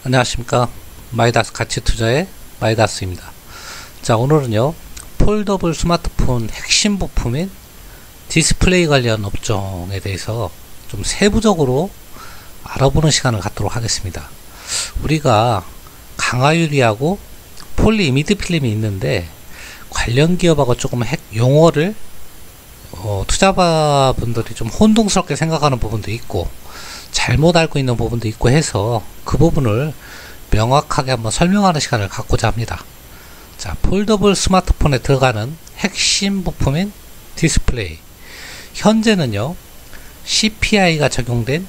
안녕하십니까. 마이다스 가치투자의 마이다스입니다. 자, 오늘은요 폴더블 스마트폰 핵심 부품인 디스플레이 관련 업종에 대해서 좀 세부적으로 알아보는 시간을 갖도록 하겠습니다. 우리가 강화유리하고 폴리 이미드 필름이 있는데 관련 기업하고 조금 용어를 투자자분들이 좀 혼동스럽게 생각하는 부분도 있고 잘못 알고 있는 부분도 있고 해서 그 부분을 명확하게 한번 설명하는 시간을 갖고자 합니다. 자, 폴더블 스마트폰에 들어가는 핵심 부품인 디스플레이. 현재는요 CPI가 적용된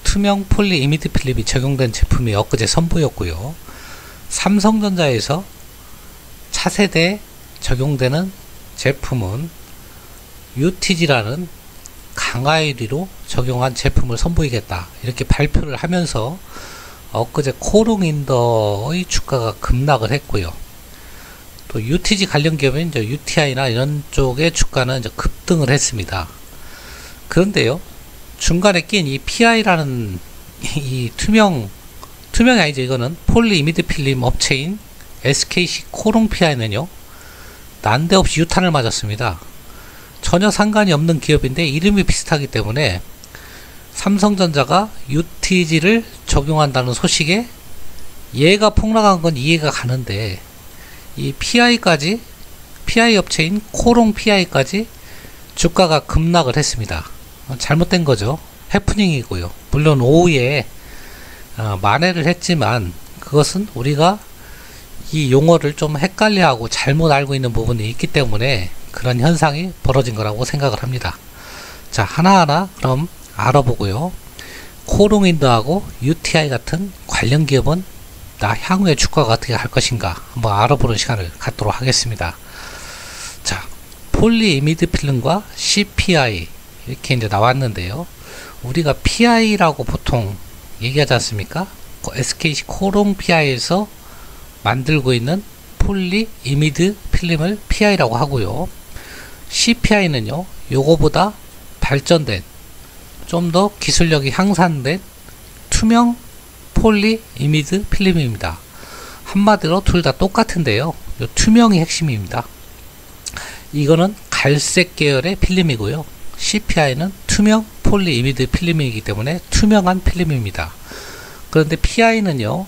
투명 폴리 이미드 필름이 적용된 제품이 엊그제 선보였고요. 삼성전자에서 차세대에 적용되는 제품은 UTG라는 강화유리로 적용한 제품을 선보이겠다 이렇게 발표를 하면서 엊그제 코롱인더의 주가가 급락을 했고요. 또 UTG 관련 기업인 이제 UTI나 이런 쪽의 주가는 이제 급등을 했습니다. 그런데요 중간에 낀 이 PI라는 이 투명이 아니죠. 이거는 폴리 이미드 필름 업체인 SKC 코롱 PI는요 난데없이 유탄을 맞았습니다. 전혀 상관이 없는 기업인데 이름이 비슷하기 때문에 삼성전자가 UTG를 적용한다는 소식에 얘가 폭락한 건 이해가 가는데 이 PI 업체인 코롱 PI까지 주가가 급락을 했습니다. 잘못된 거죠. 해프닝이고요. 물론 오후에 만회를 했지만 그것은 우리가 이 용어를 좀 헷갈려하고 잘못 알고 있는 부분이 있기 때문에 그런 현상이 벌어진 거라고 생각을 합니다. 자, 하나하나 그럼 알아보고요. 코롱인더하고 UTI 같은 관련 기업은 향후에 주가가 어떻게 할 것인가 한번 알아보는 시간을 갖도록 하겠습니다. 자, 폴리 이미드 필름과 CPI 이렇게 이제 나왔는데요. 우리가 PI라고 보통 얘기하지 않습니까? SKC 코롱 PI에서 만들고 있는 폴리 이미드 필름을 PI라고 하고요. CPI는요 요거보다 발전된 좀 더 기술력이 향상된 투명 폴리 이미드 필름입니다. 한마디로 둘 다 똑같은데요 요 투명이 핵심입니다. 이거는 갈색 계열의 필름이고요. CPI는 투명 폴리 이미드 필름이기 때문에 투명한 필름입니다. 그런데 PI는요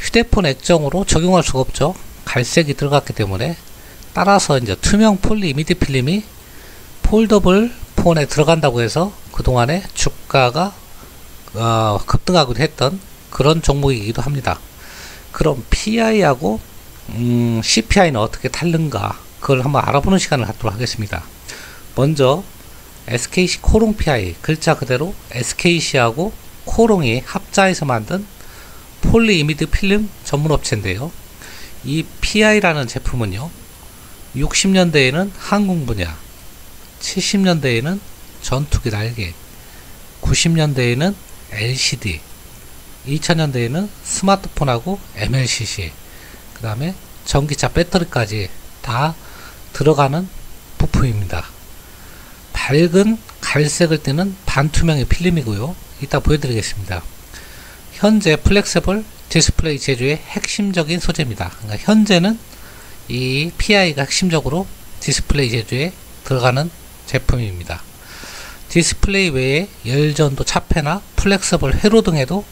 휴대폰 액정으로 적용할 수가 없죠. 갈색이 들어갔기 때문에. 따라서 이제 투명 폴리 이미드 필름이 폴더블 폰에 들어간다고 해서 그동안에 주가가 급등하기도 했던 그런 종목이기도 합니다. 그럼 PI하고 CPI는 어떻게 다른가 그걸 한번 알아보는 시간을 갖도록 하겠습니다. 먼저 SKC 코롱 PI, 글자 그대로 SKC하고 코롱이 합자해서 만든 폴리 이미드 필름 전문 업체인데요. 이 PI라는 제품은요 60년대에는 항공 분야, 70년대에는 전투기 날개, 90년대에는 LCD, 2000년대에는 스마트폰하고 MLCC, 그 다음에 전기차 배터리까지 다 들어가는 부품입니다. 밝은 갈색을 띠는 반투명의 필름이고요. 이따 보여드리겠습니다. 현재 플렉서블 디스플레이 제조의 핵심적인 소재입니다. 그러니까 현재는 이 PI가 핵심적으로 디스플레이 제조에 들어가는 제품입니다. 디스플레이 외에 열전도 차폐나 플렉서블 회로 등에도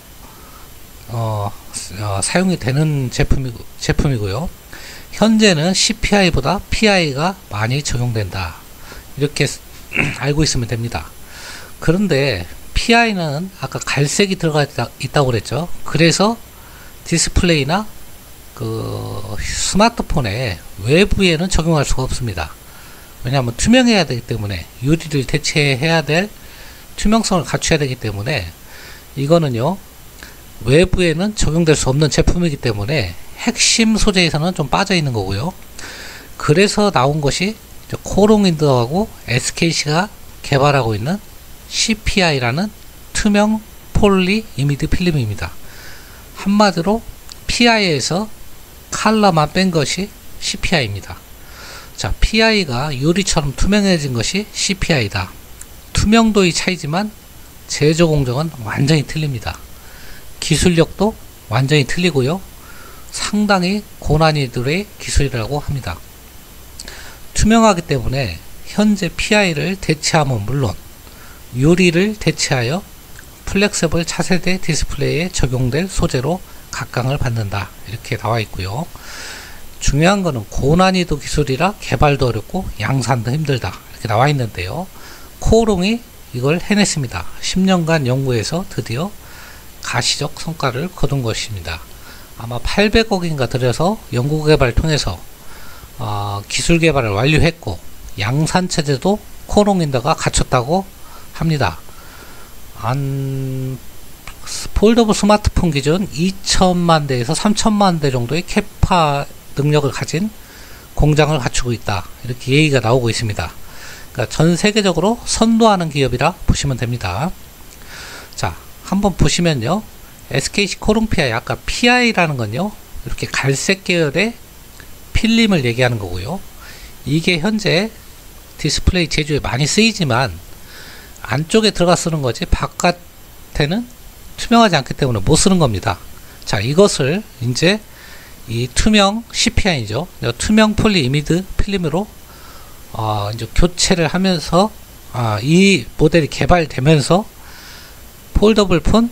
사용이 되는 제품이고요. 현재는 CPI보다 PI가 많이 적용된다. 이렇게 알고 있으면 됩니다. 그런데 PI는 아까 갈색이 들어가 있다고 그랬죠. 그래서 디스플레이나 그 스마트폰의 외부에는 적용할 수가 없습니다. 왜냐하면 투명해야 되기 때문에 유리를 대체해야 될 투명성을 갖춰야 되기 때문에 이거는요 외부에는 적용될 수 없는 제품이기 때문에 핵심 소재에서는 좀 빠져 있는 거고요. 그래서 나온 것이 코롱인더하고 SKC가 개발하고 있는 CPI라는 투명 폴리 이미드 필름입니다. 한마디로 PI에서 컬러만 뺀 것이 CPI입니다. 자, PI가 유리처럼 투명해진 것이 CPI다. 투명도의 차이지만 제조 공정은 완전히 틀립니다. 기술력도 완전히 틀리고요. 상당히 고난이도의 기술이라고 합니다. 투명하기 때문에 현재 PI를 대체함은 물론 유리를 대체하여 플렉서블 차세대 디스플레이에 적용될 소재로 각광을 받는다. 이렇게 나와 있고요. 중요한 거는 고난이도 기술이라 개발도 어렵고 양산도 힘들다. 이렇게 나와 있는데요. 코오롱이 이걸 해냈습니다. 10년간 연구해서 드디어 가시적 성과를 거둔 것입니다. 아마 800억인가 들여서 연구개발을 통해서 기술 개발을 완료했고 양산 체제도 코오롱인더가 갖췄다고 합니다. 폴더블 스마트폰 기준 2천만 대에서 3천만 대 정도의 캐파 능력을 가진 공장을 갖추고 있다. 이렇게 얘기가 나오고 있습니다. 그러니까 전 세계적으로 선도하는 기업이라 보시면 됩니다. 자, 한번 보시면요. SKC 코오롱 PI, 아까 PI라는 건요. 이렇게 갈색 계열의 필름을 얘기하는 거고요. 이게 현재 디스플레이 제조에 많이 쓰이지만 안쪽에 들어가 쓰는 거지 바깥에는 투명하지 않기 때문에 못 쓰는 겁니다. 자, 이것을 이제 이 투명 CPI죠. 투명 폴리 이미드 필름으로 이제 교체를 하면서 이 모델이 개발되면서 폴더블 폰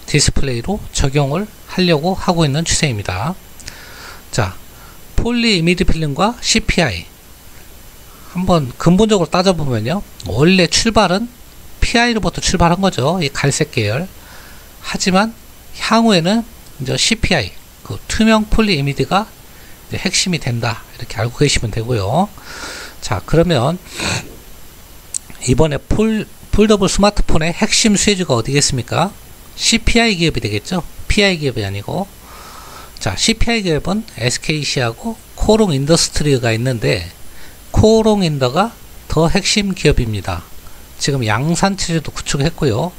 디스플레이로 적용을 하려고 하고 있는 추세입니다. 자, 폴리 이미드 필름과 CPI 한번 근본적으로 따져보면요. 원래 출발은 PI로부터 출발한 거죠. 이 갈색 계열. 하지만 향후에는 이제 CPI, 그 투명 폴리 이미드가 이제 핵심이 된다. 이렇게 알고 계시면 되고요. 자, 그러면 이번에 폴더블 스마트폰의 핵심 수혜주가 어디겠습니까? CPI 기업이 되겠죠. PI 기업이 아니고. 자, CPI 기업은 SKC하고 코오롱 인더스트리가 있는데 코오롱 인더가 더 핵심 기업입니다. 지금 양산 체제도 구축했고요.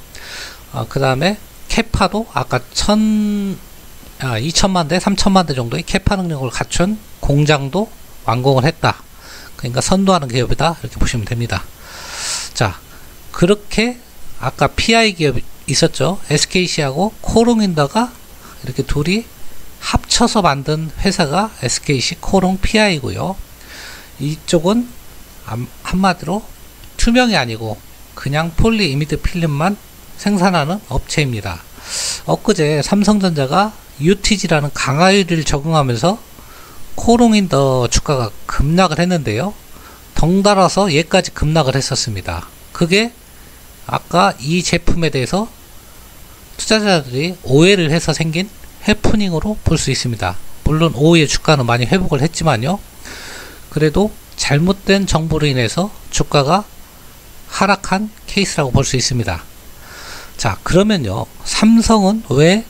그 다음에 캐파도 아까 2천만 대, 3천만 대 정도의 캐파 능력을 갖춘 공장도 완공을 했다. 그러니까 선도하는 기업이다. 이렇게 보시면 됩니다. 자, 그렇게 아까 PI 기업이 있었죠. SKC하고 코오롱 인더가 이렇게 둘이 합쳐서 만든 회사가 SKC 코오롱 PI고요. 이쪽은 한마디로 투명이 아니고 그냥 폴리 이미드 필름만 생산하는 업체입니다. 엊그제 삼성전자가 UTG라는 강화유리를 적용하면서 코오롱 인더 주가가 급락을 했는데요. 덩달아서 얘까지 급락을 했었습니다. 그게 아까 이 제품에 대해서 투자자들이 오해를 해서 생긴 해프닝으로 볼 수 있습니다. 물론 오후에 주가는 많이 회복을 했지만요. 그래도 잘못된 정보로 인해서 주가가 하락한 케이스라고 볼 수 있습니다. 자, 그러면요. 삼성은 왜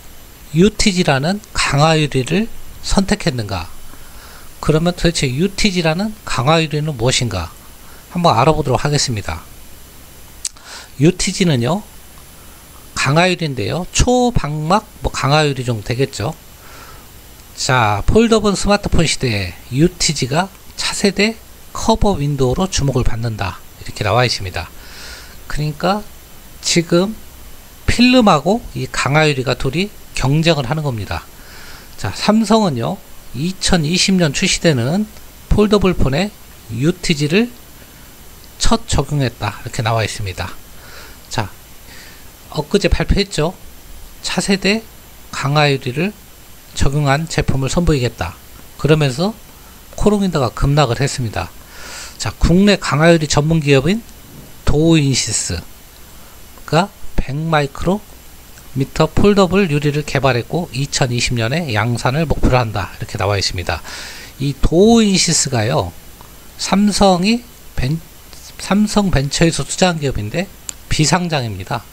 UTG라는 강화유리를 선택했는가? 그러면 도대체 UTG라는 강화유리는 무엇인가? 한번 알아보도록 하겠습니다. UTG는요. 강화유리인데요. 초방막 강화유리 정도 되겠죠. 자, 폴더블 스마트폰 시대에 UTG가 차세대 커버 윈도우로 주목을 받는다. 이렇게 나와 있습니다. 그러니까 지금 필름하고 이 강화유리가 둘이 경쟁을 하는 겁니다. 자, 삼성은요. 2020년 출시되는 폴더블 폰에 UTG를 첫 적용했다. 이렇게 나와 있습니다. 자, 엊그제 발표했죠. 차세대 강화유리를 적용한 제품을 선보이겠다. 그러면서 코오롱 인더가 급락을 했습니다. 자, 국내 강화유리 전문 기업인 도우인시스가 100마이크로 미터 폴더블 유리를 개발했고 2020년에 양산을 목표로 한다. 이렇게 나와 있습니다. 이 도우인시스가요. 삼성 벤처에서 투자한 기업인데 비상장입니다.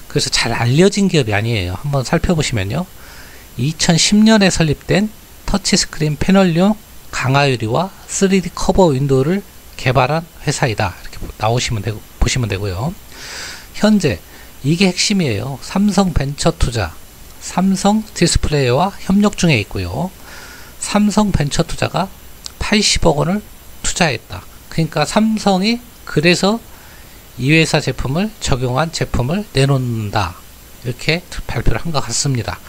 그래서 잘 알려진 기업이 아니에요. 한번 살펴보시면요. 2010년에 설립된 터치스크린 패널용 강화유리와 3D 커버 윈도우를 개발한 회사이다. 이렇게 보시면 되고요. 현재 이게 핵심이에요. 삼성 벤처 투자, 삼성 디스플레이와 협력 중에 있고요. 삼성 벤처 투자가 80억 원을 투자했다. 그러니까 삼성이 그래서 이 회사 제품을 적용한 제품을 내놓는다. 이렇게 발표를 한 것 같습니다.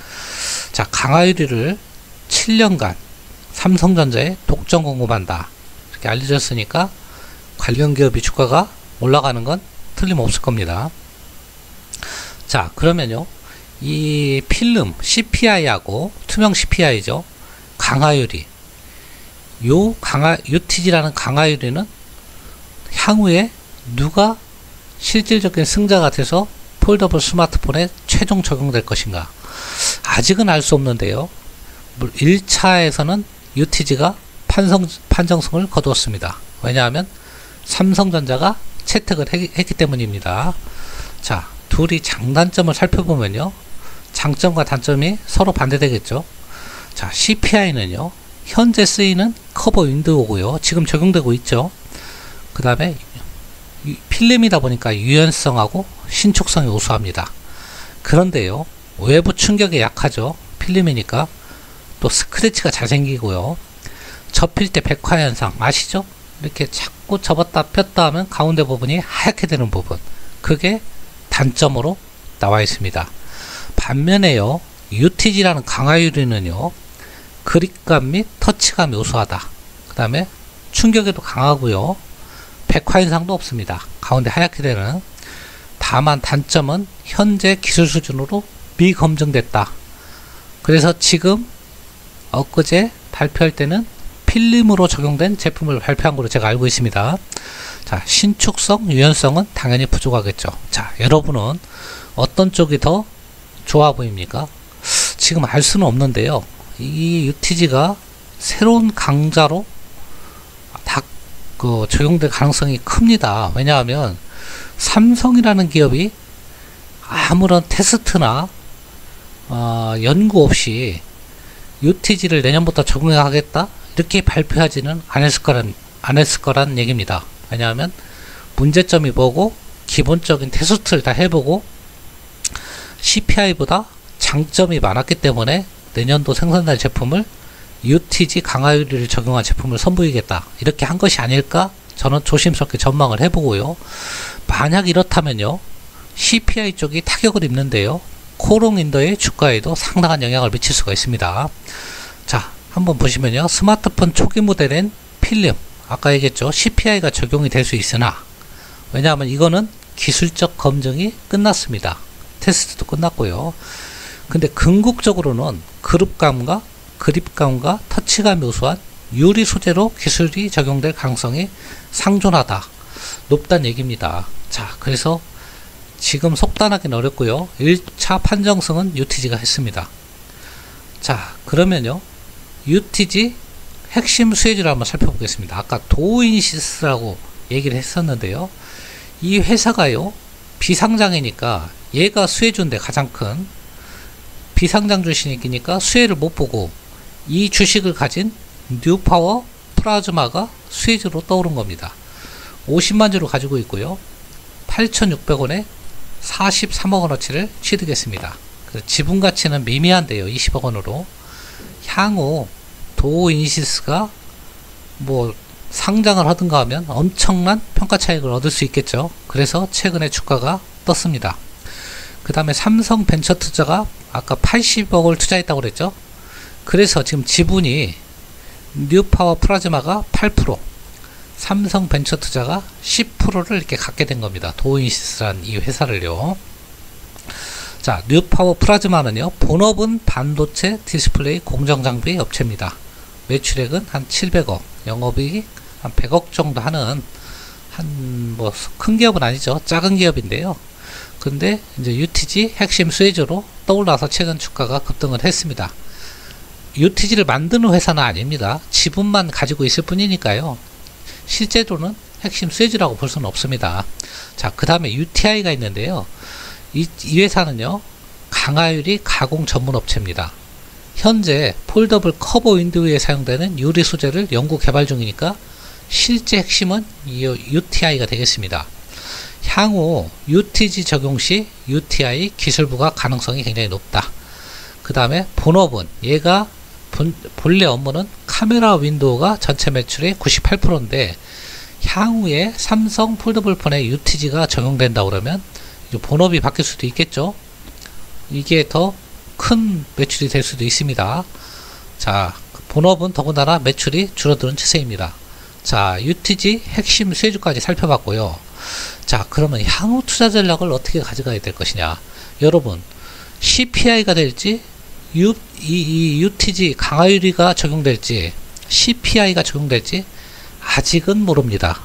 자, 강화유리를 7년간 삼성전자에 독점 공급한다 이렇게 알려졌으니까 관련 기업이 주가가 올라가는 건 틀림없을 겁니다. 자, 그러면요, 이 필름 CPI하고 투명 CPI죠, 강화유리, 요 UTG라는 강화유리는 향후에 누가 실질적인 승자가 돼서 폴더블 스마트폰에 최종 적용될 것인가, 아직은 알 수 없는데요. 1차에서는 UTG가 판정승을 거두었습니다. 왜냐하면 삼성전자가 채택을 했기 때문입니다. 자, 둘이 장단점을 살펴보면요, 장점과 단점이 서로 반대되겠죠. 자, CPI는요, 현재 쓰이는 커버 윈도우고요, 지금 적용되고 있죠. 그 다음에 필름이다 보니까 유연성하고 신축성이 우수합니다. 그런데요, 외부 충격에 약하죠. 필름이니까. 또 스크래치가 잘 생기고요, 접힐 때 백화 현상 아시죠? 이렇게 자꾸 접었다 폈다 하면 가운데 부분이 하얗게 되는 부분, 그게 단점으로 나와 있습니다. 반면에요, UTG라는 강화유리는요, 그립감 및 터치감이 우수하다. 그 다음에 충격에도 강하고요, 백화 현상도 없습니다. 가운데 하얗게 되는. 다만 단점은 현재 기술 수준으로 미검증됐다. 그래서 지금 엊그제 발표할 때는 필름으로 적용된 제품을 발표한 걸로 제가 알고 있습니다. 자, 신축성, 유연성은 당연히 부족하겠죠. 자, 여러분은 어떤 쪽이 더 좋아 보입니까? 지금 알 수는 없는데요, 이 UTG가 새로운 강자로 적용될 가능성이 큽니다. 왜냐하면 삼성이라는 기업이 아무런 테스트나 연구 없이 UTG를 내년부터 적용하겠다 이렇게 발표하지는 않았을 거란 얘기입니다. 왜냐하면 문제점이 뭐고 기본적인 테스트를 다 해보고 CPI보다 장점이 많았기 때문에 내년도 생산될 제품을 UTG 강화유리를 적용한 제품을 선보이겠다 이렇게 한 것이 아닐까, 저는 조심스럽게 전망을 해보고요. 만약 이렇다면요, CPI 쪽이 타격을 입는데요, 코롱인더의 주가에도 상당한 영향을 미칠 수가 있습니다. 자, 한번 보시면요, 스마트폰 초기 모델엔 필름, 아까 얘기했죠, CPI가 적용이 될 수 있으나, 왜냐하면 이거는 기술적 검증이 끝났습니다. 테스트도 끝났고요. 근데 궁극적으로는 그립감과 터치감이 우수한 유리 소재로 기술이 적용될 가능성이 상존하다, 높다는 얘기입니다. 자, 그래서 지금 속단하기는 어렵고요, 1차 판정승은 UTG가 했습니다. 자, 그러면요, UTG 핵심 수혜주를 한번 살펴보겠습니다. 아까 도우인시스라고 얘기를 했었는데요, 이 회사가요, 비상장이니까 얘가 수혜주인데, 가장 큰 비상장 주식이니까 수혜를 못 보고 이 주식을 가진 뉴파워 플라즈마가 수혜주로 떠오른 겁니다. 50만 주를 가지고 있고요, 8,600원에 43억 원어치를 취득했습니다. 지분 가치는 미미한데요, 20억 원으로. 향후 도우인시스가 뭐 상장을 하든가 하면 엄청난 평가 차익을 얻을 수 있겠죠. 그래서 최근에 주가가 떴습니다. 그 다음에 삼성 벤처 투자가 아까 80억을 투자했다고 그랬죠. 그래서 지금 지분이 뉴파워 플라즈마가 8%, 삼성 벤처 투자가 10%를 이렇게 갖게 된 겁니다. 도우인시스란 이 회사를요. 자, 뉴파워 플라즈마는요, 본업은 반도체 디스플레이 공정 장비 업체입니다. 매출액은 한 700억, 영업이익 한 100억 정도 하는, 뭐 큰 기업은 아니죠, 작은 기업인데요. 근데 이제 UTG 핵심 수혜주로 떠올라서 최근 주가가 급등을 했습니다. UTG를 만드는 회사는 아닙니다. 지분만 가지고 있을 뿐이니까요, 실제로는 핵심 수혜주라고 볼 수는 없습니다. 자, 그 다음에 UTI가 있는데요, 이 회사는요, 강화유리 가공 전문 업체입니다. 현재 폴더블 커버 윈도우에 사용되는 유리 소재를 연구 개발 중이니까 실제 핵심은 이 UTI가 되겠습니다. 향후 UTG 적용 시 UTI 기술부가 가능성이 굉장히 높다. 그 다음에 본업은 얘가 본래 업무는 카메라 윈도우가 전체 매출의 98%인데 향후에 삼성 폴더블 폰에 UTG가 적용된다 그러면 본업이 바뀔 수도 있겠죠. 이게 더 큰 매출이 될 수도 있습니다. 자, 본업은 더군다나 매출이 줄어드는 추세입니다. 자, UTG 핵심 수혜주까지 살펴봤고요. 자, 그러면 향후 투자 전략을 어떻게 가져가야 될 것이냐. 여러분, CPI가 될지, UTG 강화유리가 적용될지, CPI가 적용될지 아직은 모릅니다.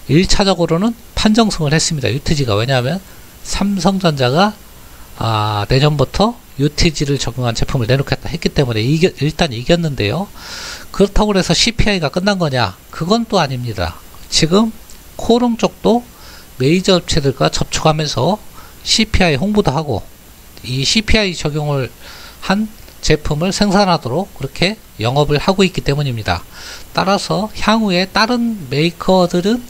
1차적으로는 판정승을 했습니다. UTG가. 왜냐하면 삼성전자가 내년부터 UTG를 적용한 제품을 내놓겠다 했기 때문에 일단 이겼는데요. 그렇다고 해서 CPI가 끝난 거냐? 그건 또 아닙니다. 지금 코롱 쪽도 메이저 업체들과 접촉하면서 CPI 홍보도 하고 이 CPI 적용을 한 제품을 생산하도록 그렇게 영업을 하고 있기 때문입니다. 따라서 향후에 다른 메이커들은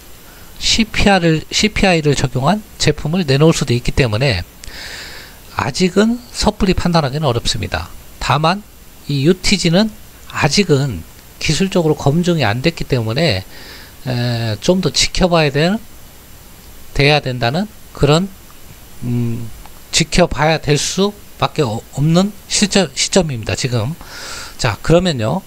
CPI를 적용한 제품을 내놓을 수도 있기 때문에 아직은 섣불리 판단하기는 어렵습니다. 다만 이 UTG는 아직은 기술적으로 검증이 안 됐기 때문에 좀 더 지켜봐야 돼야 된다는 그런 지켜봐야 될 수밖에 없는 시점입니다. 지금. 자, 그러면요.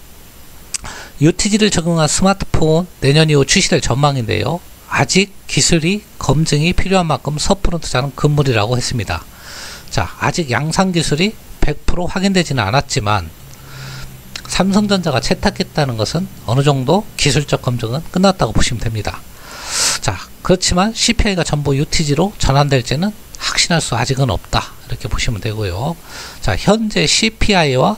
UTG를 적용한 스마트폰 내년 이후 출시될 전망인데요. 아직 기술이 검증이 필요한 만큼 섣부른 투자는 금물이라고 했습니다. 자, 아직 양산 기술이 100% 확인되지는 않았지만 삼성전자가 채택했다는 것은 어느 정도 기술적 검증은 끝났다고 보시면 됩니다. 자, 그렇지만 CPI가 전부 UTG로 전환될지는 확신할 수 아직은 없다. 이렇게 보시면 되고요. 자, 현재 CPI와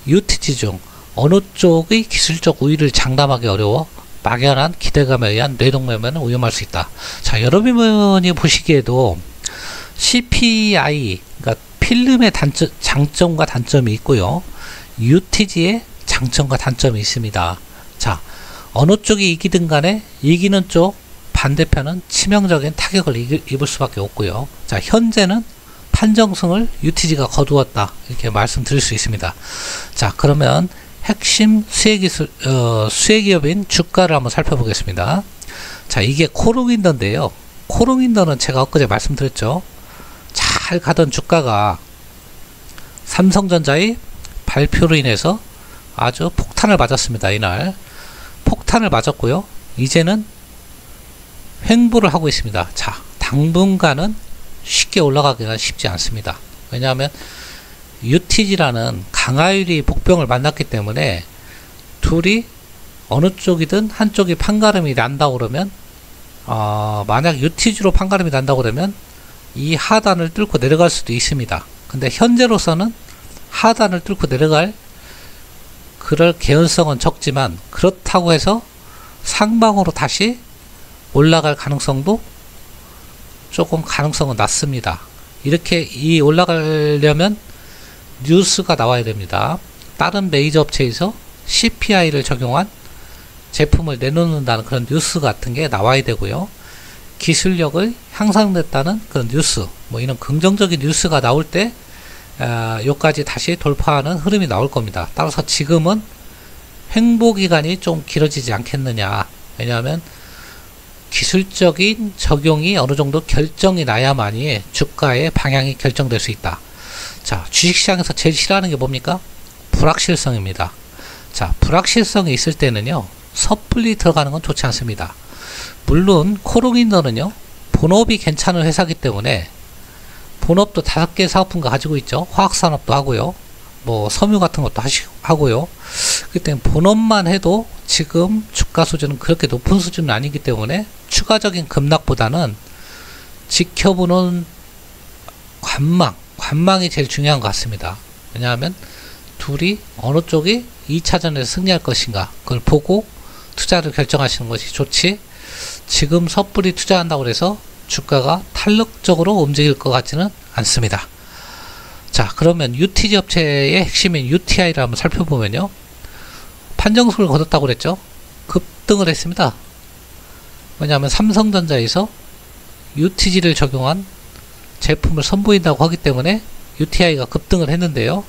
UTG 중 어느 쪽의 기술적 우위를 장담하기 어려워 막연한 기대감에 의한 뇌동매매는 위험할 수 있다. 자, 여러분이 보시기에도 CPI, 그러니까 필름의 장점과 단점이 있고요. UTG의 장점과 단점이 있습니다. 자, 어느 쪽이 이기든 간에 이기는 쪽 반대편은 치명적인 타격을 입을 수밖에 없고요. 자, 현재는 판정승을 UTG가 거두었다. 이렇게 말씀드릴 수 있습니다. 자, 그러면 핵심 수혜기업인 주가를 한번 살펴보겠습니다. 자, 이게 코롱윈더인데요. 코롱윈더는 제가 엊그제 말씀드렸죠. 잘 가던 주가가 삼성전자의 발표로 인해서 아주 폭탄을 맞았습니다. 이날 폭탄을 맞았고요. 이제는 횡보를 하고 있습니다. 자, 당분간은 쉽게 올라가기가 쉽지 않습니다. 왜냐하면 UTG라는 강화유리 복병을 만났기 때문에 둘이 어느 쪽이든 한쪽이 판가름이 난다고 그러면 만약 UTG로 판가름이 난다고 그러면 이 하단을 뚫고 내려갈 수도 있습니다. 근데 현재로서는 하단을 뚫고 내려갈 그럴 개연성은 적지만 그렇다고 해서 상방으로 다시 올라갈 가능성도 조금 가능성은 낮습니다. 이렇게 올라가려면 뉴스가 나와야 됩니다. 다른 메이저 업체에서 CPI를 적용한 제품을 내놓는다는 그런 뉴스 같은 게 나와야 되고요. 기술력을 향상됐다는 그런 뉴스, 뭐 이런 긍정적인 뉴스가 나올 때 요까지 다시 돌파하는 흐름이 나올 겁니다. 따라서 지금은 횡보 기간이 좀 길어지지 않겠느냐. 왜냐하면 기술적인 적용이 어느 정도 결정이 나야만이 주가의 방향이 결정될 수 있다. 자, 주식시장에서 제일 싫어하는 게 뭡니까? 불확실성입니다. 자, 불확실성이 있을 때는요, 섣불리 들어가는 건 좋지 않습니다. 물론 코롱윈더는요, 본업이 괜찮은 회사이기 때문에 본업도 5개 사업분과 가지고 있죠. 화학산업도 하고요. 뭐 섬유 같은 것도 하고요. 그렇기 때문에 본업만 해도 지금 주가 수준은 그렇게 높은 수준은 아니기 때문에 추가적인 급락보다는 지켜보는 관망이 제일 중요한 것 같습니다. 왜냐하면 둘이 어느 쪽이 2차전에서 승리할 것인가 그걸 보고 투자를 결정하시는 것이 좋지, 지금 섣불리 투자한다고 해서 주가가 탄력적으로 움직일 것 같지는 않습니다. 자, 그러면 UTG 업체의 핵심인 UTI를 한번 살펴보면요, 판정승을 거뒀다고 그랬죠. 급등을 했습니다. 왜냐하면 삼성전자에서 UTG를 적용한 제품을 선보인다고 하기 때문에 UTI가 급등을 했는데요.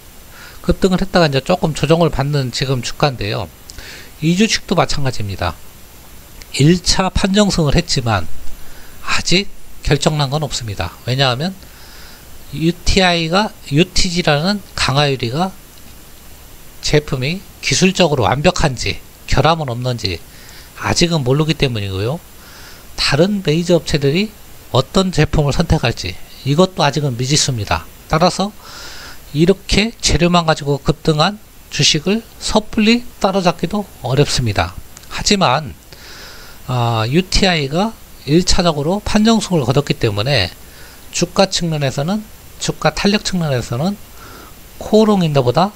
급등을 했다가 이제 조금 조정을 받는 지금 주가인데요. 이 주식도 마찬가지입니다. 1차 판정승을 했지만 아직 결정난 건 없습니다. 왜냐하면 UTG라는 강화유리가 제품이 기술적으로 완벽한지 결함은 없는지 아직은 모르기 때문이고요. 다른 메이저 업체들이 어떤 제품을 선택할지 이것도 아직은 미지수입니다. 따라서 이렇게 재료만 가지고 급등한 주식을 섣불리 따라잡기도 어렵습니다. 하지만 UTI가 1차적으로 판정승을 거뒀기 때문에 주가 측면에서는, 주가 탄력 측면에서는 코오롱인더보다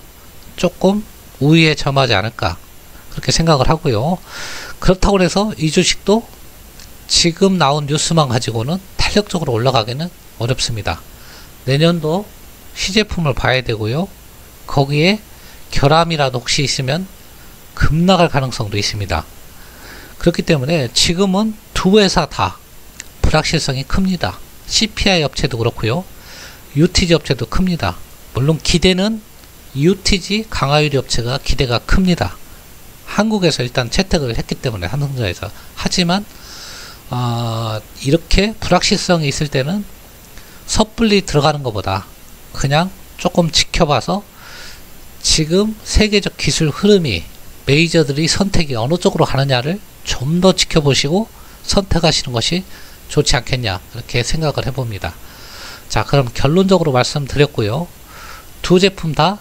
조금 우위에 점하지 않을까 그렇게 생각을 하고요. 그렇다고 해서 이 주식도 지금 나온 뉴스만 가지고는 탄력적으로 올라가기는 어렵습니다. 내년도 시제품을 봐야 되고요. 거기에 결함이라도 혹시 있으면 급락할 가능성도 있습니다. 그렇기 때문에 지금은 두 회사 다 불확실성이 큽니다. CPI 업체도 그렇고요. UTG 업체도 큽니다. 물론 기대는 UTG 강화유리 업체가 기대가 큽니다. 한국에서 일단 채택을 했기 때문에 삼성전자에서. 하지만 이렇게 불확실성이 있을 때는 섣불리 들어가는 것보다 그냥 조금 지켜봐서 지금 세계적 기술 흐름이 메이저들이 선택이 어느 쪽으로 가느냐를 좀 더 지켜보시고 선택하시는 것이 좋지 않겠냐 이렇게 생각을 해봅니다. 자, 그럼 결론적으로 말씀드렸고요. 두 제품 다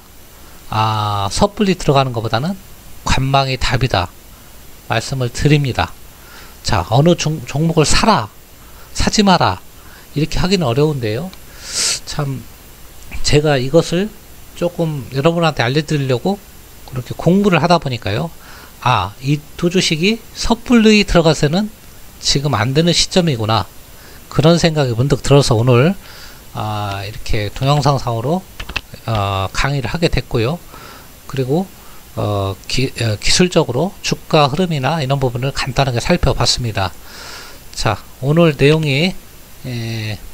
섣불리 들어가는 것보다는 관망이 답이다 말씀을 드립니다. 자, 어느 종목을 사지 마라 이렇게 하기는 어려운데요. 참 제가 이것을 조금 여러분한테 알려드리려고 그렇게 공부를 하다 보니까요. 이 두 주식이 섣불리 들어가서는 지금 안 되는 시점이구나 그런 생각이 문득 들어서 오늘 이렇게 동영상상으로 강의를 하게 됐고요. 그리고 기술적으로 주가 흐름이나 이런 부분을 간단하게 살펴봤습니다. 자, 오늘 내용이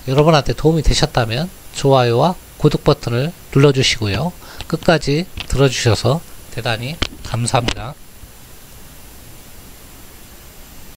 여러분한테 도움이 되셨다면 좋아요와 구독 버튼을 눌러주시고요. 끝까지 들어주셔서 대단히 감사합니다.